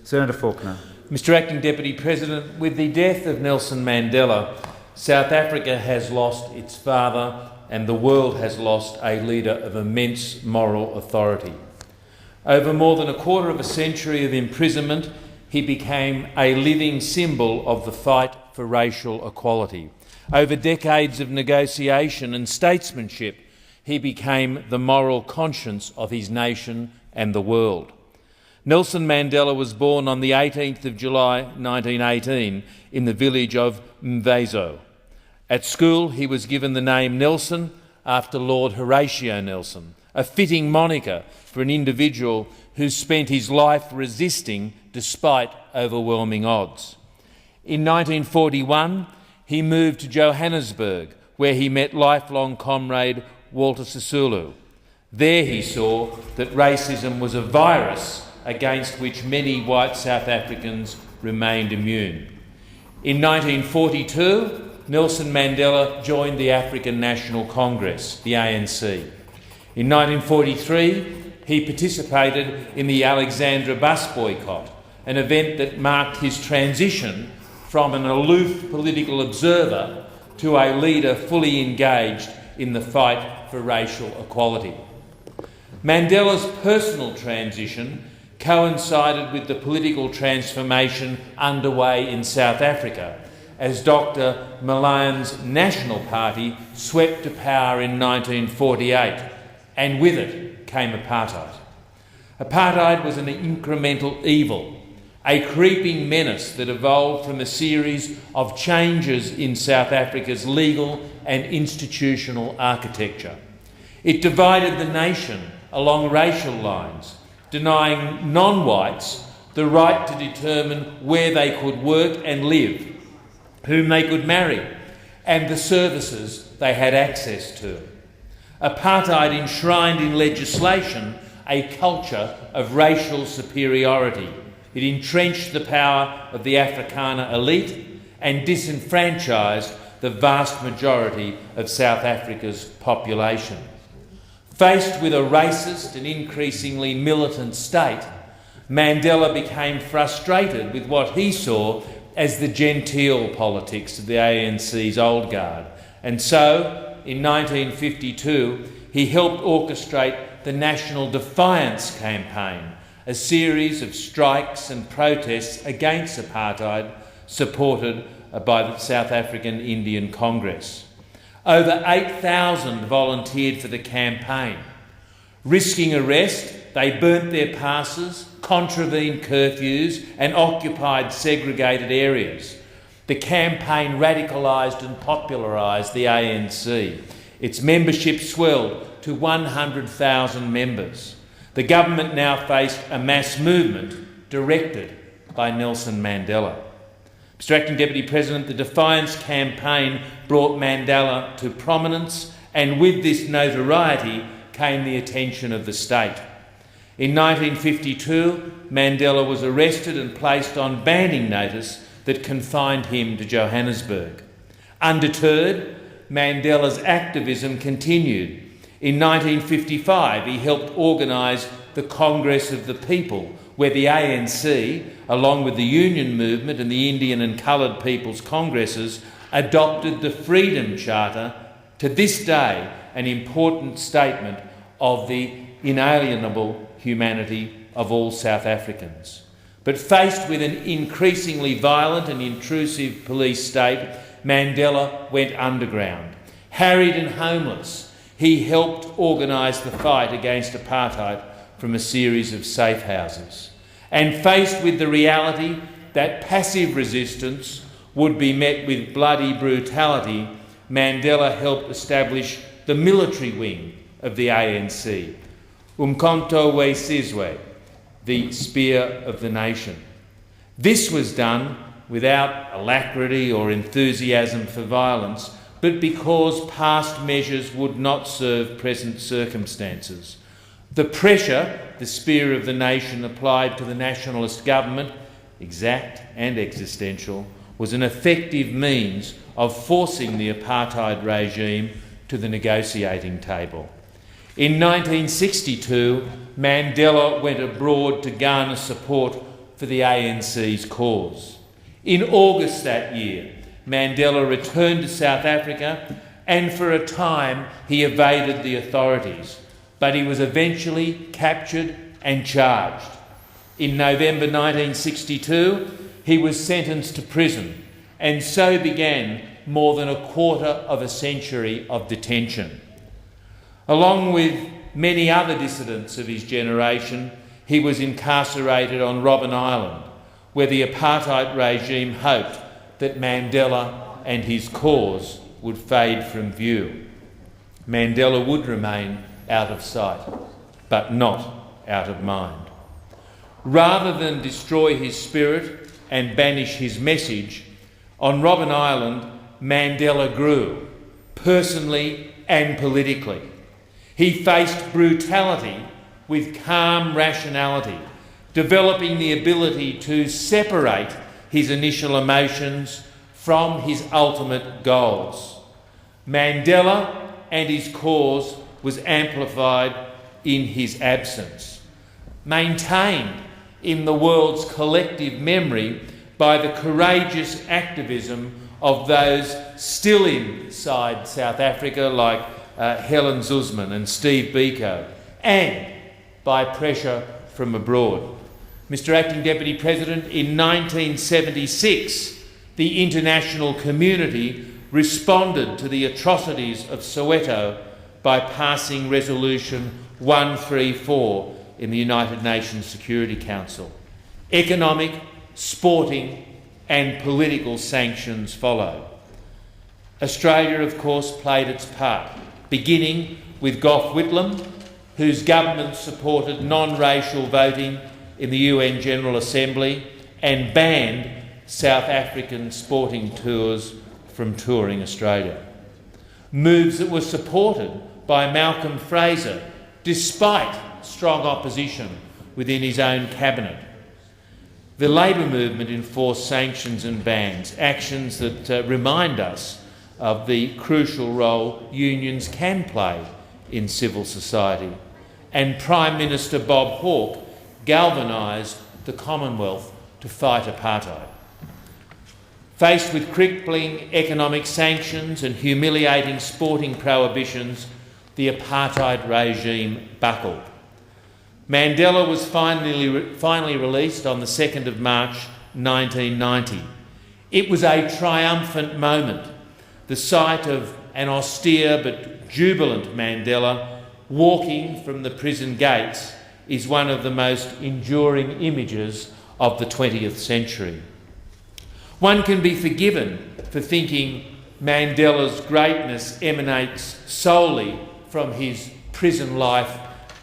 Senator Faulkner. Mr Acting Deputy President, with the death of Nelson Mandela, South Africa has lost its father and the world has lost a leader of immense moral authority. Over more than a quarter of a century of imprisonment, he became a living symbol of the fight for racial equality. Over decades of negotiation and statesmanship, he became the moral conscience of his nation and the world. Nelson Mandela was born on the 18th of July 1918 in the village of Mvezo. At school, he was given the name Nelson after Lord Horatio Nelson, a fitting moniker for an individual who spent his life resisting despite overwhelming odds. In 1941, he moved to Johannesburg, where he met lifelong comrade Walter Sisulu. There he saw that racism was a virus against which many white South Africans remained immune. In 1942, Nelson Mandela joined the African National Congress, the ANC. In 1943, he participated in the Alexandra bus boycott, an event that marked his transition from an aloof political observer to a leader fully engaged in the fight for racial equality. Mandela's personal transition coincided with the political transformation underway in South Africa as Dr. Malayan's National Party swept to power in 1948, and with it came apartheid. Apartheid was an incremental evil, a creeping menace that evolved from a series of changes in South Africa's legal and institutional architecture. It divided the nation along racial lines, denying non-whites the right to determine where they could work and live, whom they could marry, and the services they had access to. Apartheid enshrined in legislation a culture of racial superiority. It entrenched the power of the Afrikaner elite and disenfranchised the vast majority of South Africa's population. Faced with a racist and increasingly militant state, Mandela became frustrated with what he saw as the genteel politics of the ANC's old guard. And so, in 1952, he helped orchestrate the National Defiance Campaign, a series of strikes and protests against apartheid supported by the South African Indian Congress. Over 8,000 volunteered for the campaign. Risking arrest, they burnt their passes, contravened curfews and occupied segregated areas. The campaign radicalised and popularised the ANC. Its membership swelled to 100,000 members. The government now faced a mass movement directed by Nelson Mandela. Mr Acting Deputy President, the Defiance Campaign brought Mandela to prominence, and with this notoriety came the attention of the state. In 1952, Mandela was arrested and placed on banning notice that confined him to Johannesburg. Undeterred, Mandela's activism continued. In 1955, he helped organise the Congress of the People, where the ANC, along with the Union Movement and the Indian and Coloured People's Congresses, adopted the Freedom Charter, to this day an important statement of the inalienable humanity of all South Africans. But faced with an increasingly violent and intrusive police state, Mandela went underground. Harried and homeless, he helped organise the fight against apartheid from a series of safe houses. And faced with the reality that passive resistance would be met with bloody brutality, Mandela helped establish the military wing of the ANC, Umkhonto we Sizwe, the spear of the nation. This was done without alacrity or enthusiasm for violence, but because past measures would not serve present circumstances. The pressure the spear of the nation applied to the nationalist government, exact and existential, was an effective means of forcing the apartheid regime to the negotiating table. In 1962, Mandela went abroad to garner support for the ANC's cause. In August that year, Mandela returned to South Africa, and for a time he evaded the authorities, but he was eventually captured and charged. In November 1962, he was sentenced to prison, and so began more than a quarter of a century of detention. Along with many other dissidents of his generation, he was incarcerated on Robben Island, where the apartheid regime hoped that Mandela and his cause would fade from view. Mandela would remain out of sight, but not out of mind. Rather than destroy his spirit and banish his message, on Robben Island, Mandela grew, personally and politically. He faced brutality with calm rationality, developing the ability to separate his initial emotions from his ultimate goals. Mandela and his cause was amplified in his absence, maintained in the world's collective memory by the courageous activism of those still inside South Africa, like Helen Suzman and Steve Biko, and by pressure from abroad. Mr. Acting Deputy President, in 1976, the international community responded to the atrocities of Soweto by passing Resolution 134 in the United Nations Security Council. Economic, sporting and political sanctions followed. Australia, of course, played its part, beginning with Gough Whitlam, whose government supported non-racial voting in the UN General Assembly and banned South African sporting tours from touring Australia. Moves that were supported by Malcolm Fraser, despite strong opposition within his own cabinet. The Labor movement enforced sanctions and bans, actions that remind us of the crucial role unions can play in civil society. And Prime Minister Bob Hawke galvanised the Commonwealth to fight apartheid. Faced with crippling economic sanctions and humiliating sporting prohibitions, the apartheid regime buckled. Mandela was finally released on the 2nd of March 1990. It was a triumphant moment, the sight of an austere but jubilant Mandela walking from the prison gates is one of the most enduring images of the 20th century. One can be forgiven for thinking Mandela's greatness emanates solely from his prison life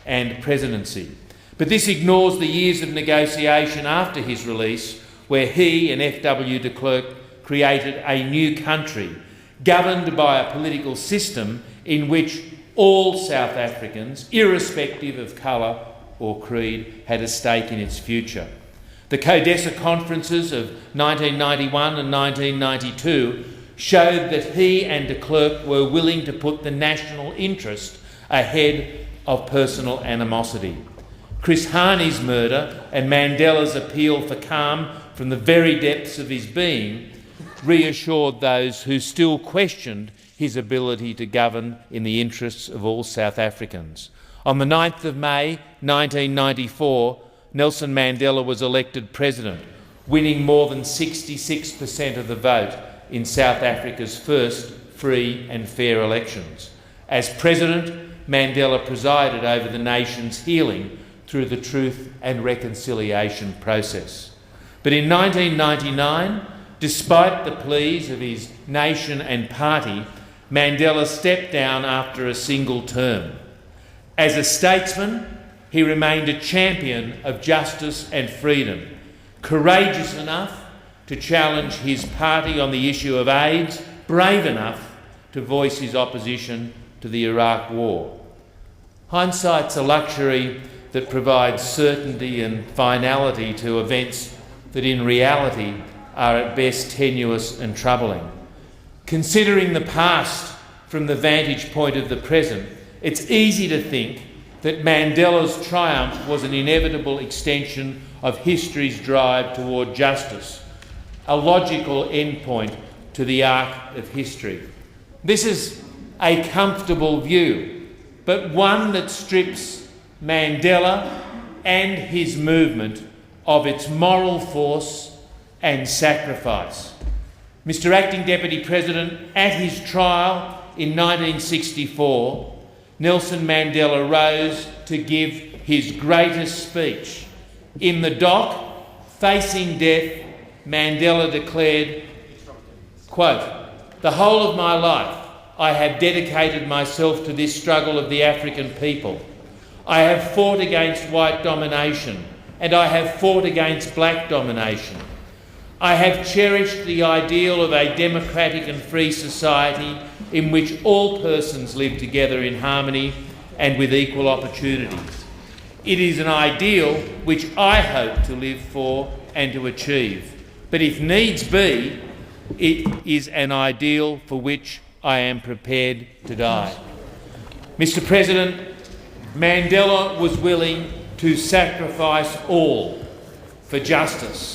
and presidency. But this ignores the years of negotiation after his release, where he and F.W. de Klerk created a new country, governed by a political system in which all South Africans, irrespective of colour or creed, had a stake in its future. The Codesa conferences of 1991 and 1992 showed that he and de Klerk were willing to put the national interest ahead of personal animosity. Chris Hani's murder and Mandela's appeal for calm from the very depths of his being reassured those who still questioned his ability to govern in the interests of all South Africans. On the 9th of May 1994, Nelson Mandela was elected president, winning more than 66% of the vote in South Africa's first free and fair elections. As president, Mandela presided over the nation's healing through the Truth and Reconciliation process. But in 1999, despite the pleas of his nation and party, Mandela stepped down after a single term. As a statesman, he remained a champion of justice and freedom, courageous enough to challenge his party on the issue of AIDS, brave enough to voice his opposition to the Iraq War. Hindsight's a luxury that provides certainty and finality to events that in reality are at best tenuous and troubling. Considering the past from the vantage point of the present, it's easy to think that Mandela's triumph was an inevitable extension of history's drive toward justice, a logical endpoint to the arc of history. This is a comfortable view, but one that strips Mandela and his movement of its moral force and sacrifice. Mr. Acting Deputy President, at his trial in 1964, Nelson Mandela rose to give his greatest speech. In the dock, facing death, Mandela declared, quote, "The whole of my life I have dedicated myself to this struggle of the African people. I have fought against white domination and I have fought against black domination. I have cherished the ideal of a democratic and free society in which all persons live together in harmony and with equal opportunities. It is an ideal which I hope to live for and to achieve. But if needs be, it is an ideal for which I am prepared to die." Mr. President, Mandela was willing to sacrifice all for justice.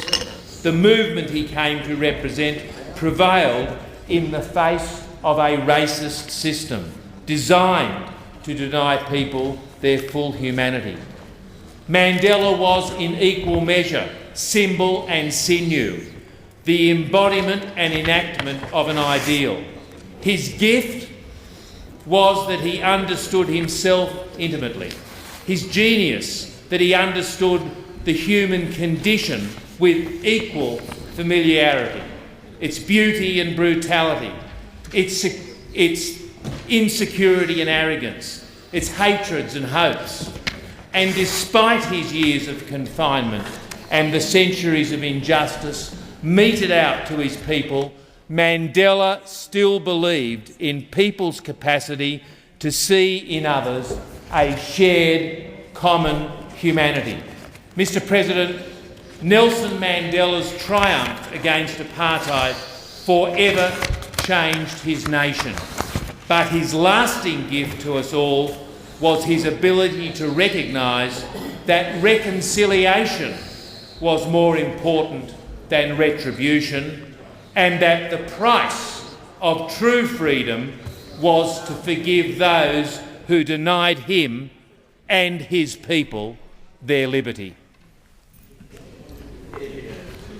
The movement he came to represent prevailed in the face of a racist system designed to deny people their full humanity. Mandela was in equal measure symbol and sinew, the embodiment and enactment of an ideal. His gift was that he understood himself intimately. His genius, that he understood the human condition with equal familiarity, its beauty and brutality, its insecurity and arrogance, its hatreds and hopes. And despite his years of confinement and the centuries of injustice meted out to his people, Mandela still believed in people's capacity to see in others a shared common humanity. Mr. President, Nelson Mandela's triumph against apartheid forever changed his nation. But his lasting gift to us all was his ability to recognise that reconciliation was more important than retribution, and that the price of true freedom was to forgive those who denied him and his people their liberty.